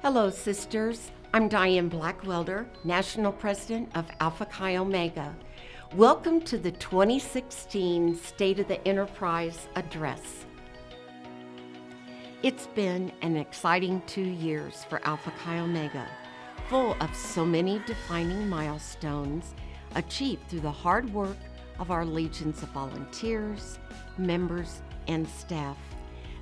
Hello, sisters. I'm Diane Blackwelder, National President of Alpha Chi Omega. Welcome to the 2016 State of the Enterprise Address. It's been an exciting 2 years for Alpha Chi Omega, full of so many defining milestones achieved through the hard work of our legions of volunteers, members, and staff.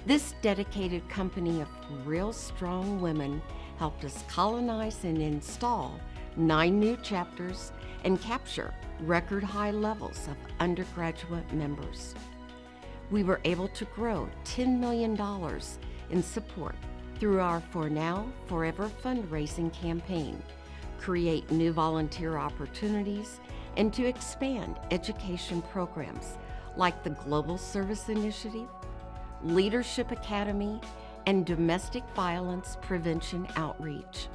This dedicated company of real strong women helped us colonize and install 9 new chapters and capture record high levels of undergraduate members. We were able to grow $10 million in support through our For Now, Forever fundraising campaign, create new volunteer opportunities, and to expand education programs like the Global Service Initiative, Leadership Academy, and Domestic Violence Prevention Outreach.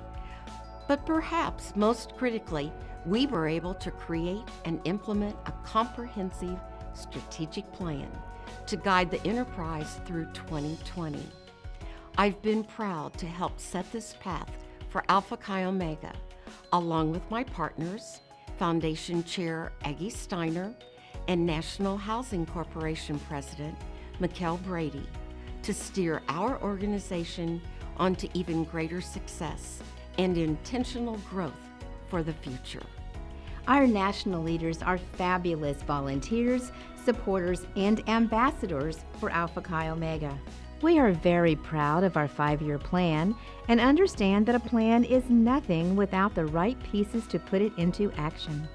But perhaps most critically, we were able to create and implement a comprehensive strategic plan to guide the enterprise through 2020. I've been proud to help set this path for Alpha Chi Omega, along with my partners, Foundation Chair Aggie Steiner and National Housing Corporation President Mikelle Brady, to steer our organization onto even greater success and intentional growth for the future. Our national leaders are fabulous volunteers, supporters, and ambassadors for Alpha Chi Omega. We are very proud of our 5-year plan and understand that a plan is nothing without the right pieces to put it into action.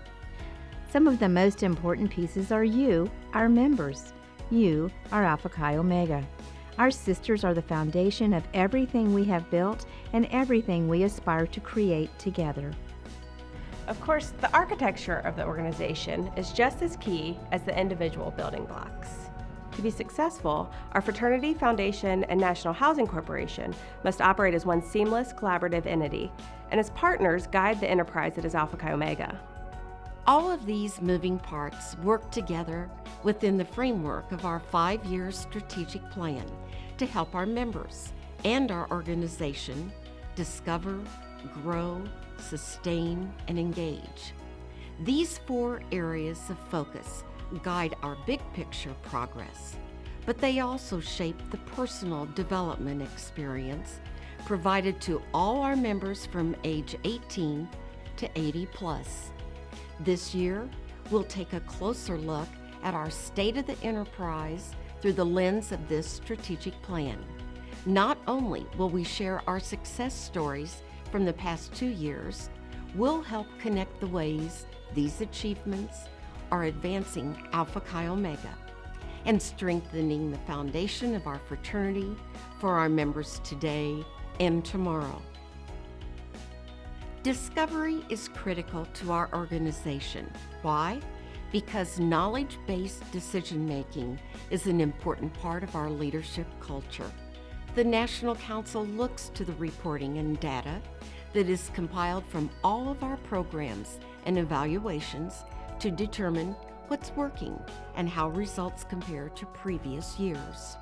Some of the most important pieces are you, our members. You are Alpha Chi Omega. Our sisters are the foundation of everything we have built and everything we aspire to create together. Of course, the architecture of the organization is just as key as the individual building blocks. To be successful, our fraternity, foundation, and National Housing Corporation must operate as one seamless, collaborative entity, and as partners guide the enterprise that is Alpha Chi Omega. All of these moving parts work together within the framework of our 5-year strategic plan to help our members and our organization discover, grow, sustain, and engage. These 4 areas of focus guide our big picture progress, but they also shape the personal development experience provided to all our members from age 18 to 80 plus. This year, we'll take a closer look at our state of the enterprise through the lens of this strategic plan. Not only will we share our success stories from the past 2 years, we'll help connect the ways these achievements are advancing Alpha Chi Omega and strengthening the foundation of our fraternity for our members today and tomorrow. Discovery is critical to our organization. Why? Because knowledge-based decision-making is an important part of our leadership culture. The National Council looks to the reporting and data that is compiled from all of our programs and evaluations to determine what's working and how results compare to previous years.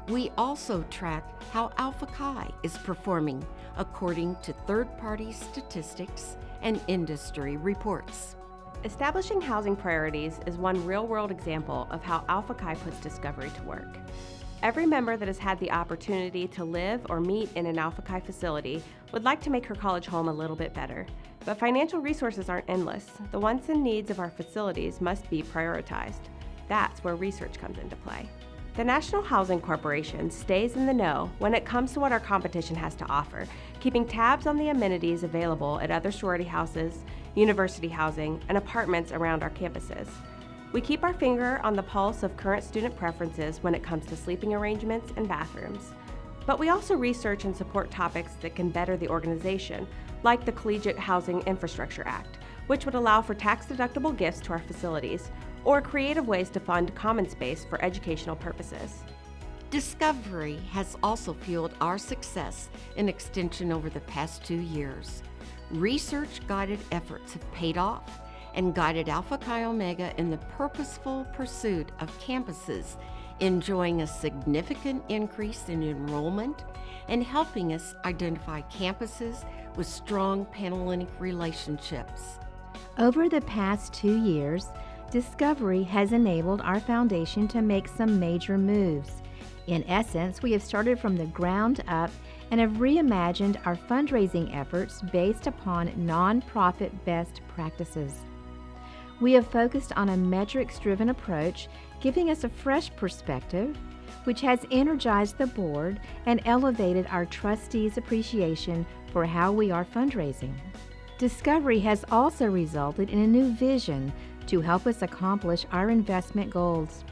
We also track how Alpha Chi is performing according to third-party statistics and industry reports. Establishing housing priorities is one real-world example of how Alpha Chi puts discovery to work. Every member that has had the opportunity to live or meet in an Alpha Chi facility would like to make her college home a little bit better. But financial resources aren't endless. The wants and needs of our facilities must be prioritized. That's where research comes into play. The National Housing Corporation stays in the know when it comes to what our competition has to offer, keeping tabs on the amenities available at other sorority houses, university housing, and apartments around our campuses. We keep our finger on the pulse of current student preferences when it comes to sleeping arrangements and bathrooms. But we also research and support topics that can better the organization, like the Collegiate Housing Infrastructure Act, which would allow for tax-deductible gifts to our facilities, or creative ways to fund common space for educational purposes. Discovery has also fueled our success in extension over the past 2 years. Research-guided efforts have paid off and guided Alpha Chi Omega in the purposeful pursuit of campuses enjoying a significant increase in enrollment and helping us identify campuses with strong Panhellenic relationships. Over the past 2 years, Discovery has enabled our foundation to make some major moves. In essence, we have started from the ground up and have reimagined our fundraising efforts based upon nonprofit best practices. We have focused on a metrics-driven approach, giving us a fresh perspective, which has energized the board and elevated our trustees' appreciation for how we are fundraising. Discovery has also resulted in a new vision to help us accomplish our investment goals.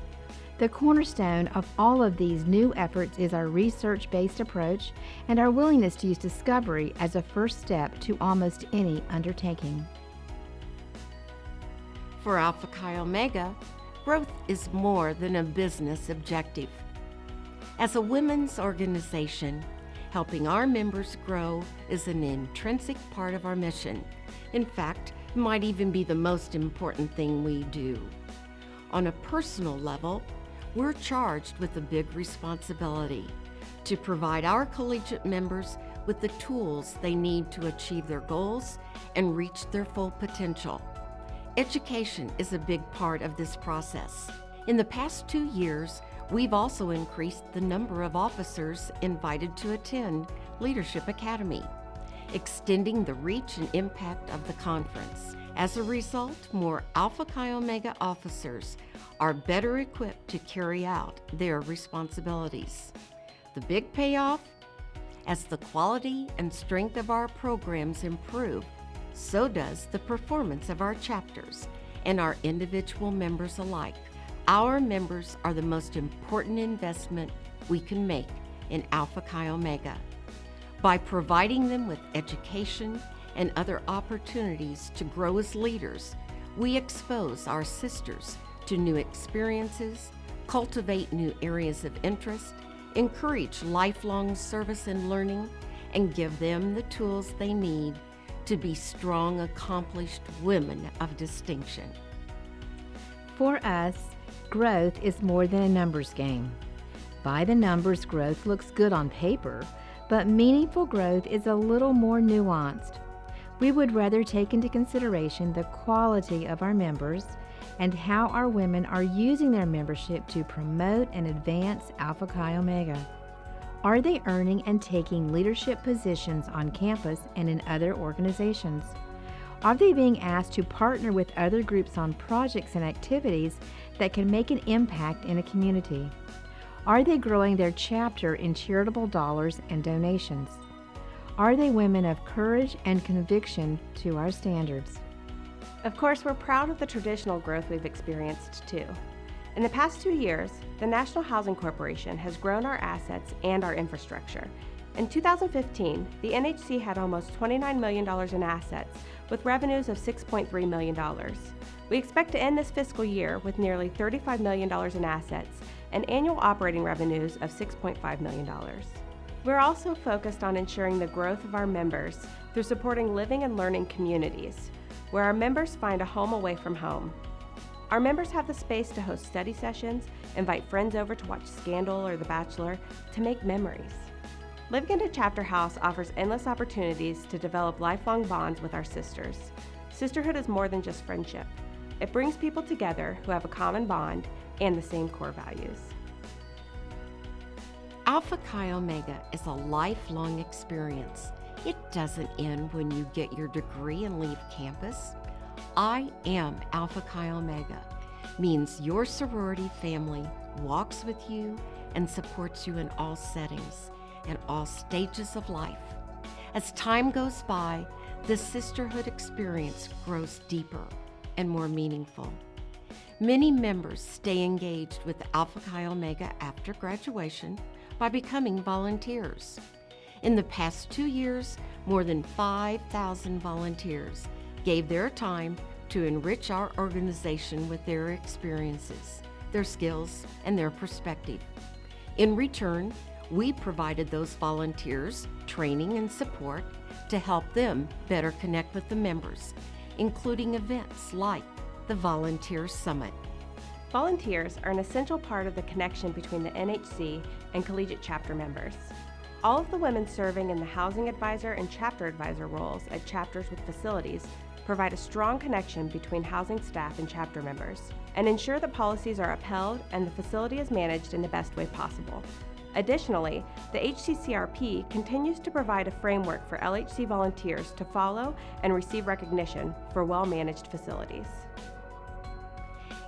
The cornerstone of all of these new efforts is our research-based approach and our willingness to use Discovery as a first step to almost any undertaking. For Alpha Chi Omega, growth is more than a business objective. As a women's organization, helping our members grow is an intrinsic part of our mission. In fact, it might even be the most important thing we do. On a personal level, we're charged with a big responsibility to provide our collegiate members with the tools they need to achieve their goals and reach their full potential. Education is a big part of this process. In the past 2 years, we've also increased the number of officers invited to attend Leadership Academy, extending the reach and impact of the conference. As a result, more Alpha Chi Omega officers are better equipped to carry out their responsibilities. The big payoff? As the quality and strength of our programs improve, so does the performance of our chapters and our individual members alike. Our members are the most important investment we can make in Alpha Chi Omega. By providing them with education and other opportunities to grow as leaders, we expose our sisters to new experiences, cultivate new areas of interest, encourage lifelong service and learning, and give them the tools they need to be strong, accomplished women of distinction. For us, growth is more than a numbers game. By the numbers, growth looks good on paper, but meaningful growth is a little more nuanced. We would rather take into consideration the quality of our members and how our women are using their membership to promote and advance Alpha Chi Omega. Are they earning and taking leadership positions on campus and in other organizations? Are they being asked to partner with other groups on projects and activities that can make an impact in a community? Are they growing their chapter in charitable dollars and donations? Are they women of courage and conviction to our standards? Of course, we're proud of the traditional growth we've experienced too. In the past 2 years, the National Housing Corporation has grown our assets and our infrastructure. In 2015, the NHC had almost $29 million in assets with revenues of $6.3 million. We expect to end this fiscal year with nearly $35 million in assets and annual operating revenues of $6.5 million. We're also focused on ensuring the growth of our members through supporting living and learning communities, where our members find a home away from home. Our members have the space to host study sessions, invite friends over to watch Scandal or The Bachelor, to make memories. Living in a chapter house offers endless opportunities to develop lifelong bonds with our sisters. Sisterhood is more than just friendship. It brings people together who have a common bond and the same core values. Alpha Chi Omega is a lifelong experience. It doesn't end when you get your degree and leave campus. I am Alpha Chi Omega means your sorority family walks with you and supports you in all settings and all stages of life. As time goes by, the sisterhood experience grows deeper and more meaningful. Many members stay engaged with Alpha Chi Omega after graduation by becoming volunteers. In the past 2 years, more than 5,000 volunteers gave their time to enrich our organization with their experiences, their skills, and their perspective. In return, we provided those volunteers training and support to help them better connect with the members, including events like the Volunteer Summit. Volunteers are an essential part of the connection between the NHC and collegiate chapter members. All of the women serving in the housing advisor and chapter advisor roles at chapters with facilities provide a strong connection between housing staff and chapter members and ensure that policies are upheld and the facility is managed in the best way possible. Additionally, the HCCRP continues to provide a framework for LHC volunteers to follow and receive recognition for well-managed facilities.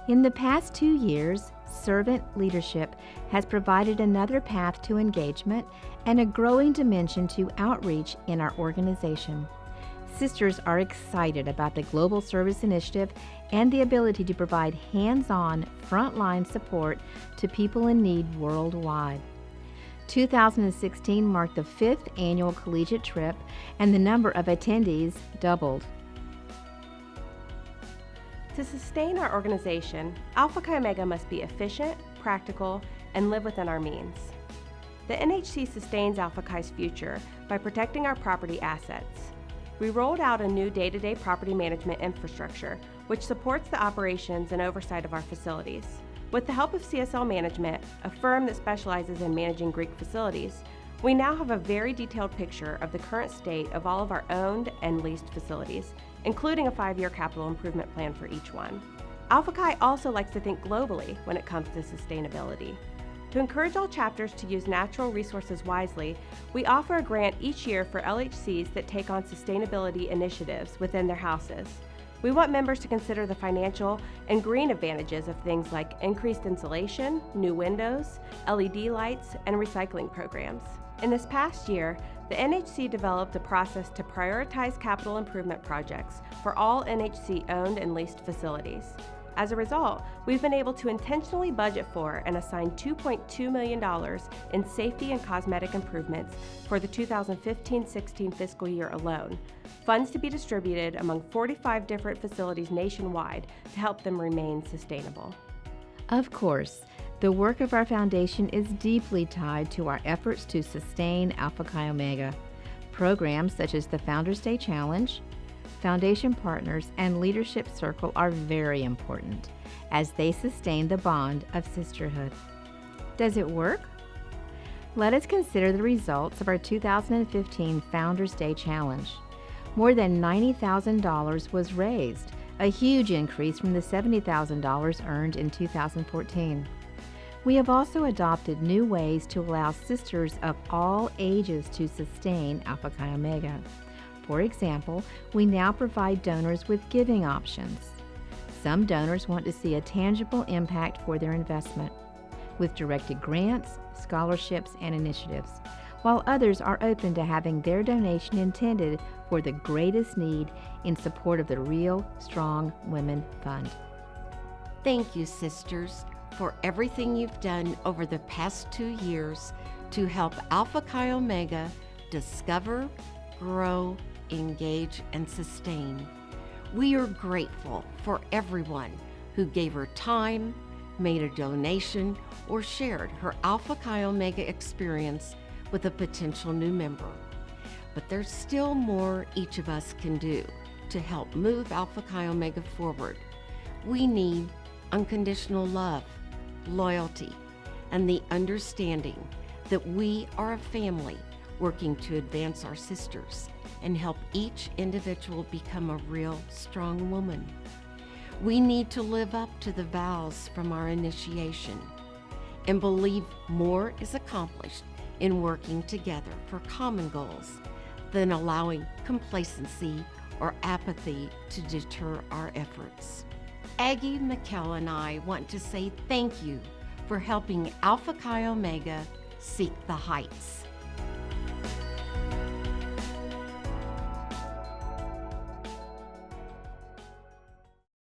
In the past 2 years, servant leadership has provided another path to engagement and a growing dimension to outreach in our organization. Sisters are excited about the Global Service Initiative and the ability to provide hands-on, frontline support to people in need worldwide. 2016 marked the 5th annual collegiate trip, and the number of attendees doubled. To sustain our organization, Alpha Chi Omega must be efficient, practical, and live within our means. The NHC sustains Alpha Chi's future by protecting our property assets. We rolled out a new day-to-day property management infrastructure, which supports the operations and oversight of our facilities. With the help of CSL Management, a firm that specializes in managing Greek facilities, we now have a very detailed picture of the current state of all of our owned and leased facilities, including a 5-year capital improvement plan for each one. Alpha Chi also likes to think globally when it comes to sustainability. To encourage all chapters to use natural resources wisely, we offer a grant each year for LHCs that take on sustainability initiatives within their houses. We want members to consider the financial and green advantages of things like increased insulation, new windows, LED lights, and recycling programs. In this past year, the NHC developed a process to prioritize capital improvement projects for all NHC-owned and leased facilities. As a result, we've been able to intentionally budget for and assign $2.2 million in safety and cosmetic improvements for the 2015-16 fiscal year alone, funds to be distributed among 45 different facilities nationwide to help them remain sustainable. Of course, the work of our foundation is deeply tied to our efforts to sustain Alpha Chi Omega. Programs such as the Founders Day Challenge, Foundation Partners, and Leadership Circle are very important as they sustain the bond of sisterhood. Does it work? Let us consider the results of our 2015 Founders Day Challenge. More than $90,000 was raised, a huge increase from the $70,000 earned in 2014. We have also adopted new ways to allow sisters of all ages to sustain Alpha Chi Omega. For example, we now provide donors with giving options. Some donors want to see a tangible impact for their investment, with directed grants, scholarships, and initiatives, while others are open to having their donation intended for the greatest need in support of the Real Strong Women Fund. Thank you, sisters, for everything you've done over the past 2 years to help Alpha Chi Omega discover, grow, engage, and sustain. We are grateful for everyone who gave her time, made a donation, or shared her Alpha Chi Omega experience with a potential new member. But there's still more each of us can do to help move Alpha Chi Omega forward. We need unconditional love, loyalty, and the understanding that we are a family working to advance our sisters and help each individual become a real strong woman. We need to live up to the vows from our initiation and believe more is accomplished in working together for common goals than allowing complacency or apathy to deter our efforts. Aggie, Mikelle, and I want to say thank you for helping Alpha Chi Omega seek the heights.